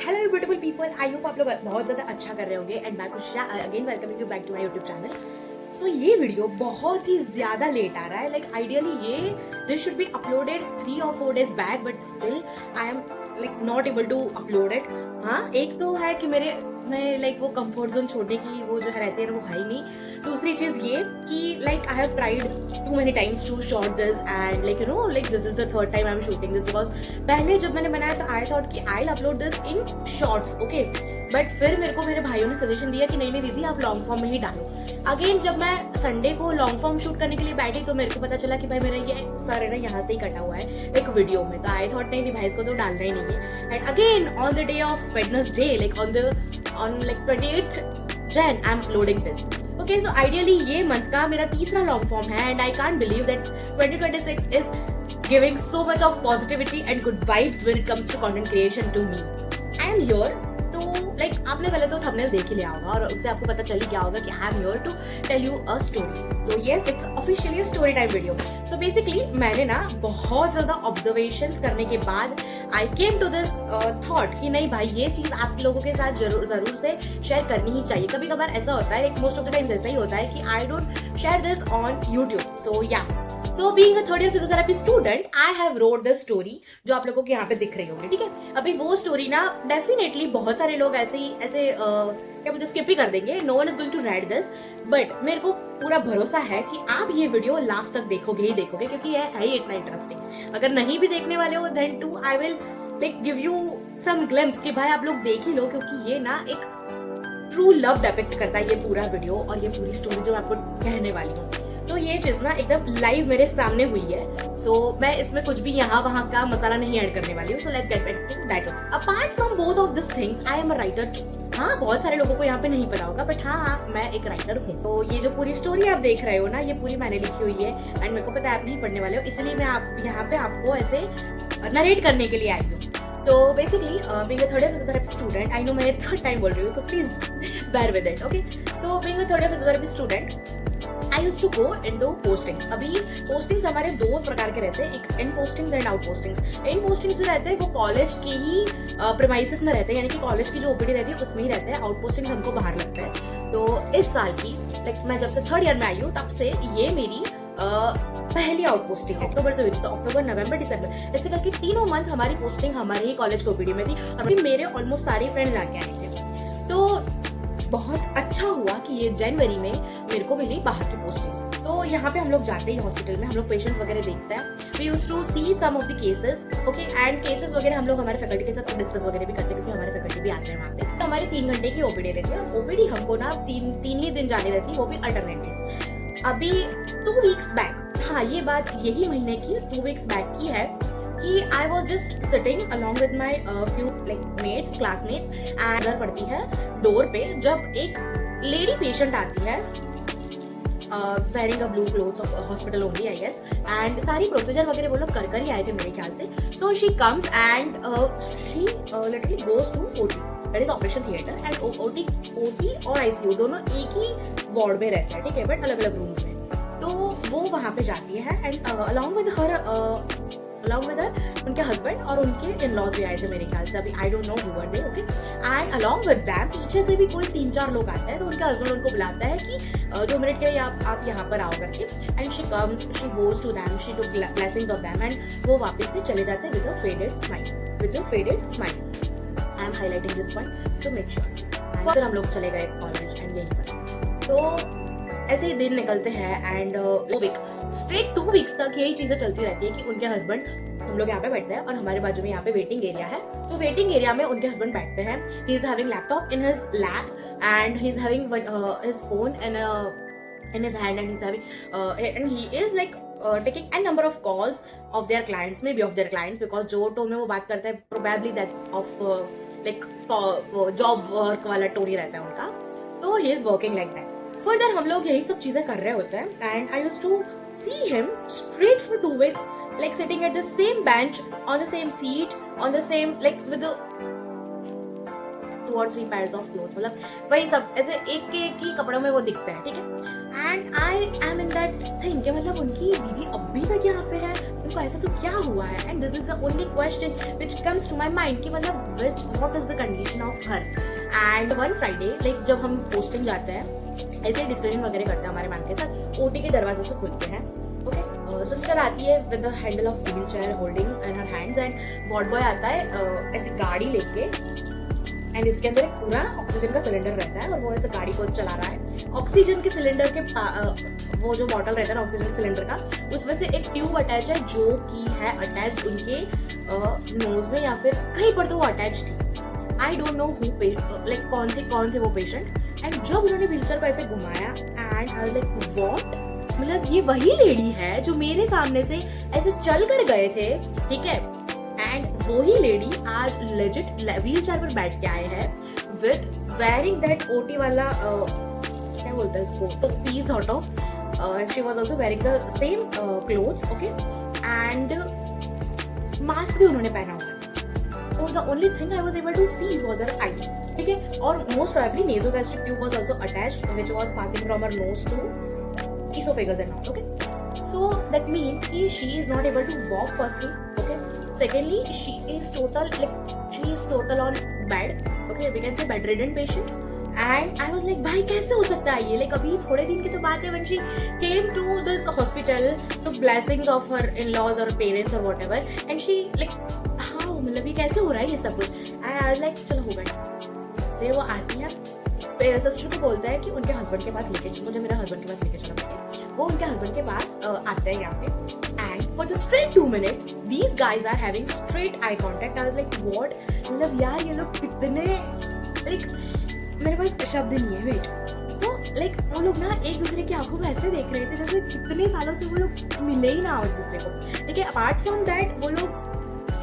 Hello beautiful people, I hope आप लोग बहुत ज़्यादा अच्छा कर रहे होंगे एंड मैं Khushiya again welcoming you back to my YouTube channel. So ये वीडियो बहुत ही ज़्यादा लेट आ रहा है। लाइक आइडियली ये this should be uploaded 3 or 4 days बैक, but still I am like not able to upload it. हाँ, एक तो है कि मैं लाइक वो कंफर्ट जोन छोड़ने की वो जो है रहती है वो है ही नहीं। दूसरी चीज़ ये कि like I have tried to many times to shot this and like you know like this is the third time I am shooting this, because पहले जब मैंने बनाया तो आई थॉट कि I upload this in shorts, okay. But फिर मेरे को मेरे भाइयों ने सजेशन दिया कि नहीं नहीं दीदी आप लॉन्ग फॉर्म में ही डालो। अगेन जब मैं संडे को लॉन्ग फॉर्म शूट करने के लिए बैठी तो मेरे को पता चला कि भाई मेरा ये सर है ना यहाँ से ही कटा हुआ है एक वीडियो में। तो आई थॉट नहीं भाई इसको तो डालना ही नहीं है। And again on the day of Wednesday like on like 28th Jan I am uploading this. Okay, so ideally ये मंथ का मेरा तीसरा लॉन्ग फॉर्म है and I can't believe that 2026 is giving so much of positivity and good vibes when it comes to content creation to me. I am here to like आपने पहले तो thumbnail देख ही लिया होगा और उससे आपको पता चल ही गया होगा कि I am here to tell you a story. तो yes, it's officially a story time video. So basically मैंने ना बहुत ज़्यादा observations करने के बाद I came to this thought कि नहीं भाई ये चीज़ आप लोगों के साथ जरूर से शेयर करनी ही चाहिए। कभी कभार ऐसा होता है, like most of the times ऐसा ही होता है कि I don't share this on YouTube. So yeah. So being a third year physiotherapy student, I have wrote the story जो आप लोगों को यहाँ पे दिख रही होगी, ठीक है। अभी वो स्टोरी ना डेफिनेटली बहुत सारे लोग ऐसे क्या बोलते स्किप ही कर देंगे। No one is going to write this, but मेरे को पूरा भरोसा है कि आप ये वीडियो लास्ट तक देखोगे ही देखोगे, क्योंकि ये है ही इतना इंटरेस्टिंग। अगर नहीं भी देखने वाले हो then too I will like give you some glimpse कि भाई आप लोग देख ही लो, क्योंकि ये ना एक ट्रू लव डिपिक्ट करता है ये पूरा वीडियो और ये पूरी स्टोरी जो मैं आपको कहने वाली हूँ। तो ये चीज ना एकदम लाइव मेरे सामने हुई है। सो मैं इसमें कुछ भी यहाँ वहाँ का मसाला नहीं ऐड करने वाली हूँ। So let's get back to that. Apart from both of this things I am a writer. हाँ, बहुत सारे लोगों को यहाँ पे नहीं पता होगा, बट हाँ मैं एक राइटर हूँ। तो ये जो पूरी स्टोरी आप देख रहे हो ना, ये पूरी मैंने लिखी हुई है एंड मेरे को पता है आप नहीं पढ़ने वाले हो, इसलिए मैं आप यहाँ पे आपको ऐसे नरेट करने के लिए आई हूँ। तो basically being a third year physiotherapy student, I know मैं थर्ड टाइम बोल रही हूँ, so please bear with it, okay. So being a third year physiotherapy student I used to go into postings. अभी postings हमारे दो प्रकार के रहते हैं, एक इन postings and out postings. In postings जो रहते हैं वो कॉलेज के ही प्रेमाइसेस में रहते हैं, यानी कि कॉलेज की जो ओपीडी रहती है उसमें ही रहते हैं। आउट postings हमको बाहर लगता है। तो इस साल की लाइक मैं जब से थर्ड ईयर में आई हूँ तब से ये मेरी पहली आउट पोस्टिंग अक्टूबर से हुई थी। तो अक्टूबर नवंबर दिसंबर ऐसे करके तीनों मंथ हमारी पोस्टिंग हमारे ही कॉलेज को ओपीडी में थी और मेरे ऑलमोस्ट सारे फ्रेंड्स आके आए थे। तो बहुत अच्छा हुआ कि ये जनवरी में मेरे को मिली बाहर की पोस्टिंग। तो यहाँ पे हम लोग जाते ही हॉस्पिटल में हम लोग पेशेंट्स वगैरह देखते हैं। We used to see some of the cases, okay. And cases वगैरह हम लोग हमारे फैकल्टी के साथ डिस्कस वगैरह भी करते हैं, क्योंकि हमारे फैकल्टी भी आते हैं वहाँ पे। तो हमारी 3 घंटे की ओपीडी रहती है। ओपीडी हमको ना तीन ही दिन जानी रहती है, वो भी अल्टरनेट डेज। अभी 2 weeks बैक, हाँ ये बात यही महीने की 2 weeks बैक की है कि I was just sitting along with my few like mates, classmates, and नजर पड़ती है डोर पे जब एक लेडी पेशेंट आती है wearing a blue clothes of hospital only I guess, and सारी प्रोसीजर वगैरह वो लोग कर ही आए थे मेरे ख्याल से। So she comes and she literally goes to OT, that is operation theatre, and OT और ICU दोनों एक ही वार्ड में रहते हैं, ठीक है, बट अलग अलग रूम्स में। तो वो वहाँ पे जाती है एंड along with her उनके हस्बैंड और उनके इन-लॉज भी आए थे मेरे ख्याल से। अभी आई don't know who were they, okay. And along with them पीछे से भी कोई 3-4 लोग आते हैं। तो उनके हस्बैंड उनको बुलाता है कि 2 मिनट के लिए आप यहाँ पर आओ करके। And she comes, she goes to them, she took blessings of them and वो वापस से चले जाते हैं with a faded smile. I am highlighting this point so make sure. फिर हम लोग चले गए कॉलेज एंड यही सब। तो ऐसे ही दिन निकलते हैं एंड 2 weeks तक यही चीजें चलती रहती है कि उनके हस्बैंड, हम लोग यहाँ पे बैठते हैं और हमारे बाजू में यहाँ पे वेटिंग एरिया है। तो वेटिंग एरिया में उनके हस्बैंड बैठते हैं। He is having laptop in his lap and he is having his phone in his hand, and he's having and he is like taking a number of calls of their clients, maybe of their clients, because जो tone में वो बात करते हैं probably that's of like job work वाला tone ही रहता है उनका। तो he is working like that. Further हम लोग यही सब चीजें कर रहे होते हैं and I used to see him straight for 2 weeks like sitting at the same bench on the same seat on the same like with the 2 or 3 pairs of clothes, मतलब वही सब ऐसे एक ही कपड़ों में वो दिखते हैं, ठीक है। And I M in that thing कि मतलब उनकी बीवी अभी तक यहाँ पे है, उनको ऐसा तो क्या हुआ है। And this is the only question which comes to my mind कि मतलब what is the condition of her. And one Friday like जब हम पोस्टिंग जाते हैं ऐसे डिस्कशन वगैरह करते हैं हमारे मैम के साथ, ओटी के दरवाजे से खुलते हैं, ओके। सिस्टर आती है with the handle of wheel chair holding in her hands, and ward boy आता है ऐसी गाड़ी लेके, एंड इसके अंदर एक पूरा ऑक्सीजन का सिलेंडर रहता है और वो ऐसे गाड़ी को चला रहा है। ऑक्सीजन के सिलेंडर के वो जो बॉटल रहता है ना ऑक्सीजन सिलेंडर का, उसमें से एक ट्यूब अटैच है जो कि है अटैच उनके नोज में या फिर कहीं पर तो वो अटैच थी। आई डोंट नो हु लाइक कौन थे वो पेशेंट। एंड जब उन्होंने व्हीलचेयर को ऐसे घुमाया एंड आई लाइक व्हाट, मतलब ये वही लेडी है जो मेरे सामने से ऐसे चल कर गए थे, ठीक है। एंड वही लेडी आज लेजिट व्हील चेयर पर बैठ के आए हैं विद वेयरिंग दैट ओटी वाला क्या बोलते हैं इसको, piece sort of, she was also wearing the same clothes, okay. And mask भी उन्होंने पहना हुआ है। So the only thing I was able to see was her eyes, ठीक है। और most probably nasogastric tube was also attached, which was passing from her nose to esophagus and all, okay. So that means कि she is not able to walk firstly, okay. Secondly, she is total on bed, okay. We can say bedridden patient. And I was like, भाई कैसे हो सकता है ये, like अभी थोड़े दिन की तो बात है when she came to this hospital, took blessings of her in-laws or parents or whatever, and she like हाँ मतलब ये कैसे हो रहा है ये सब कुछ। And I was like चलो हो गया। फिर वो आती है, सिस्टर को बोलता है कि उनके हस्बैंड के पास लेके चलो, मुझे मेरे हस्बैंड के पास लेके चलो बेटे। वो उनके हस्बैंड के पास आते हैं यहाँ पे, and for the straight 2 minutes these guys are having straight eye contact. I was like what, मतलब यार ये लोग कितने like मेरे पास शब्द नहीं है, वेट। सो लाइक वो लोग ना एक दूसरे की आंखों में ऐसे देख रहे थे जैसे कितने सालों से वो लोग मिले ही ना एक दूसरे को, ठीक है। अपार्ट फ्रॉम दैट वो लोग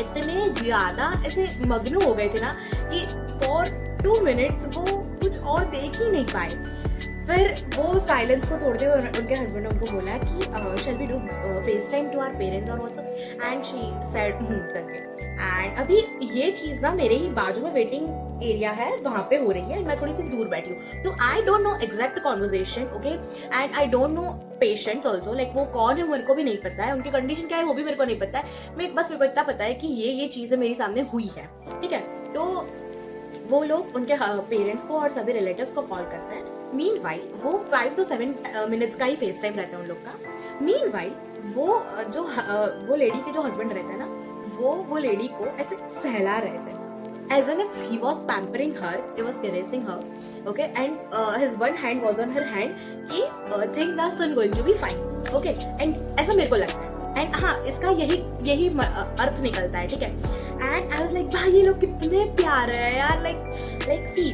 इतने ज्यादा ऐसे मग्न हो गए थे ना कि फॉर 2 minutes वो कुछ और देख ही नहीं पाए। फिर वो साइलेंस को तोड़ते हुए उनके हस्बैंड ने उनको बोला कि shall we do FaceTime to our parents और व्हाट्सएप, एंड शी सेड करके। एंड अभी ये चीज ना मेरे ही बाजू में वेटिंग एरिया है वहां पे हो रही है, मैं थोड़ी सी दूर बैठी हूँ, तो आई don't no exact conversation, okay. And I don't no patients also, like वो कौन है मेरे को भी नहीं पता है, उनकी कंडीशन क्या है वो भी मेरे को नहीं पता है। मेरे को इतना पता है कि ये चीजें मेरे सामने हुई है, ठीक है। तो वो लोग उनके पेरेंट्स को और सभी रिलेटिव्स को कॉल करते हैं। मीनवाइल वो 5 to 7 minutes का ही फेस टाइम रहता है उन लोग का। मीनवाइल वो लेडी के जो हस्बैंड रहता है ना, वो लेडी को ऐसे सहला रहे थे, as if he was pampering her, he was caressing her, okay, and his one hand was on her hand कि things are soon going to be fine, okay, and ऐसा मेरे को लगता है। एंड हाँ इसका यही अर्थ निकलता है, ठीक है। एंड आई वाज लाइक भाई ये लोग कितने प्यारे हैं यार, लाइक सी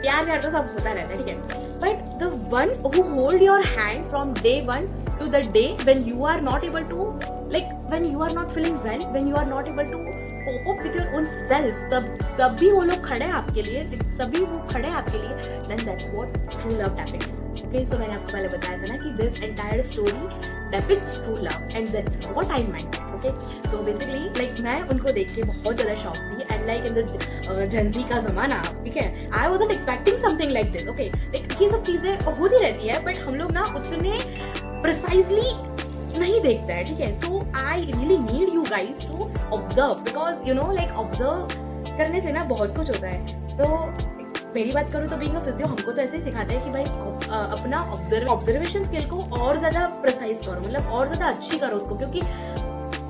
प्यार तो सब होता रहता है, ठीक है। But the one who hold your hand from day 1 to the day when you are not able to, like when you are not feeling well, when you are not able to cope up with your own self, तब भी वो लोग खड़े हैं आपके लिए, तभी वो खड़े हैं आपके लिए, then that's what true love depicts, okay। So मैंने आपको पहले बताया था ना कि this entire story depicts true love and that's what I meant, okay। So basically like मैं उनको देख के बहुत ज़्यादा शॉक थी, and like in this Gen Z का ज़माना, ठीक है, I wasn't expecting something like this, okay। like ये सब चीज़ें होती रहती है बट हम लोग ना उतने प्रिसाइजली नहीं देखता है, ठीक है। So I really need you guys to observe, because you know like observe करने से ना बहुत कुछ होता है। तो मेरी बात करूँ तो बीइंग अ फिजियो हमको तो ऐसे ही सिखाते हैं कि भाई अपना ऑब्जर्वेशन स्किल को और ज्यादा प्रिसाइज करो, मतलब और ज्यादा अच्छी करो उसको, क्योंकि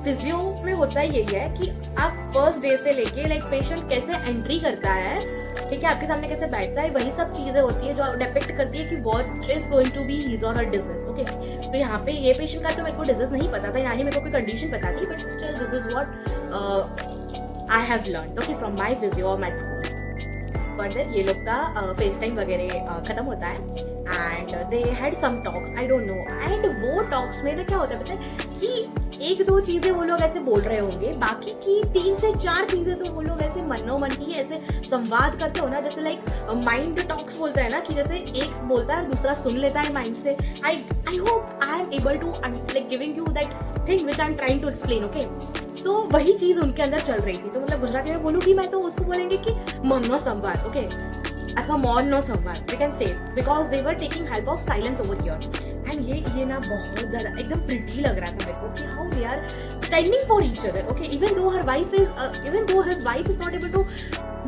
फिजियो में होता ही यही है कि आप फर्स्ट डे से लेके लाइक पेशेंट कैसे एंट्री करता है, ठीक है, आपके सामने कैसे बैठता है, वही सब चीजें होती है जो डिपेक्ट करती है कि what is going to be his और हर डिजीज, ओके। तो यहाँ पे ये पेशेंट का तो मेरे को डिजीज नहीं पता था, ना ही मेरे को कोई कंडीशन पता थी, but still this is what I have learned, okay, from my physio और मेड स्कूल। फर्दर ये लोग का फेस टाइम वगैरह खत्म होता है and they had some talks, I don't know. And वो टॉक्स में ना क्या होता है पता है कि 1-2 चीजें वो लोग ऐसे बोल रहे होंगे, बाकी की 3 से 4 चीजें तो वो लोग ऐसे मनोमन ही ऐसे संवाद करते हो ना, जैसे लाइक माइंड टॉक्स बोलता है ना, कि जैसे एक बोलता है दूसरा सुन लेता है माइंड से। I hope I am able to like giving you that thing which I am trying to explain, okay. So वही चीज उनके अंदर चल रही थी. तो मतलब गुजराती में बोलूंगी मैं तो उसको बोलेंगे कि मम्मा संभार, ओके, अथवा मॉन नो संभार, we can say, because they were taking help of silence over here. And ये ना बहुत ज्यादा एकदम प्रिटी लग रहा था मेरे को कि how they are standing for each other. Okay, even though his wife is not able to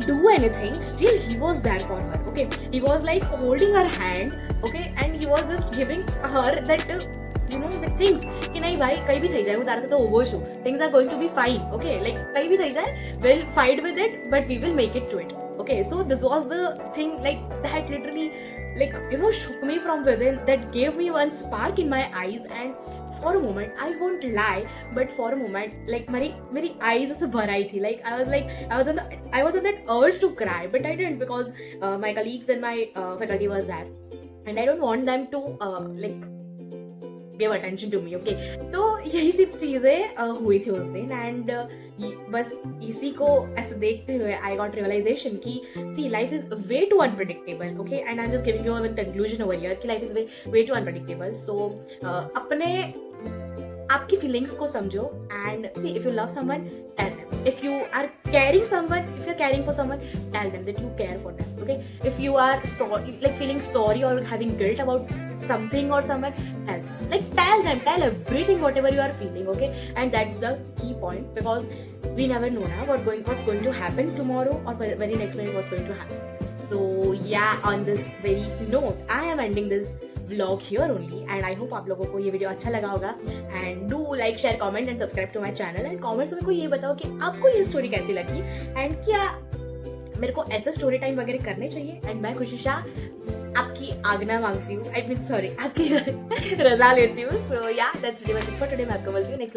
do anything, still he was there for her. Okay, he was like holding her hand, okay, and he was just giving her that that things कि नहीं भाई कहीं भी થઈ જાય હું તારા સાથે ઉભો છું, things are going to be fine, okay, like કहीं भी થઈ જાય, we'll fight with it but we will make it to it. Okay, so this was the thing like that literally like shook me from within, that gave me one spark in my eyes. And for a moment, I won't lie, but for a moment like मेरी eyes ऐसे भर आई थी. Like I was on that urge to cry, but I didn't because my colleagues and my faculty was there and I don't want them to like give attention to me. Okay, तो यही सब चीजें हुई थी उस दिन. And बस इसी को ऐसे देखते हुए आई गॉट रियलाइजेशन कि see life is way too unpredictable. Okay, and I am just giving you one conclusion over here कि life is way too unpredictable. So अपने आपकी फीलिंग्स को समझो and see if you love someone tell them. If you are caring for someone tell them that you care for them. Okay, if you are like feeling sorry or having guilt about something or someone, tell everything whatever you are feeling. Okay, and that's the key point because we never know now what's going to happen tomorrow or very next minute what's going to happen. So yeah, on this very note I am ending this vlog here only and I hope आप लोगों को ये video अच्छा लगा होगा. and do like, share, comment and subscribe to my channel and comments में मेरे को ये बताओ कि आपको ये स्टोरी कैसी लगी and क्या मेरे को ऐसे स्टोरी टाइम वगैरह करने चाहिए. एंड मैं खुशी शाह आपकी आज्ञा मांगती हूँ, आपकी रजा लेती हूँ. सो या that's pretty much it for today. मैं आपको बोलती हूँ नेक्स्ट